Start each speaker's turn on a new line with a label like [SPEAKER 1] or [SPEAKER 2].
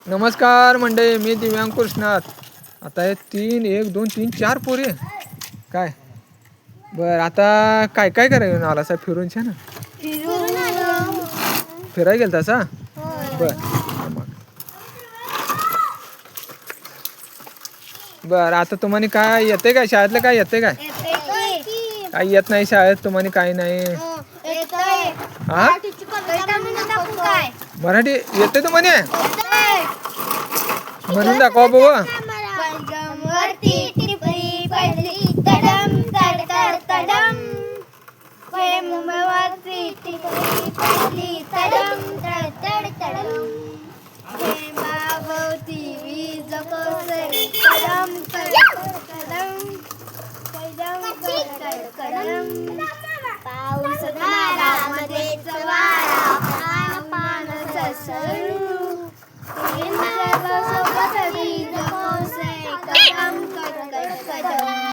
[SPEAKER 1] नमस्कार मंडळी, मी दिव्यांग कृष्णात. आता हे 3 1 2 3 4 पोरी काय बरं. आता काय काय करायला आला साहेब? फिरून छान फिरायला गेलता तसा. बरं आता तुम्हाला काय येते काय शाळेतलं? काय येते काय? काय येत नाही शाळेत तुम्हाला? काय नाही. हा मराठी येते तुम्हाला? म्हणून दाखवा बघू.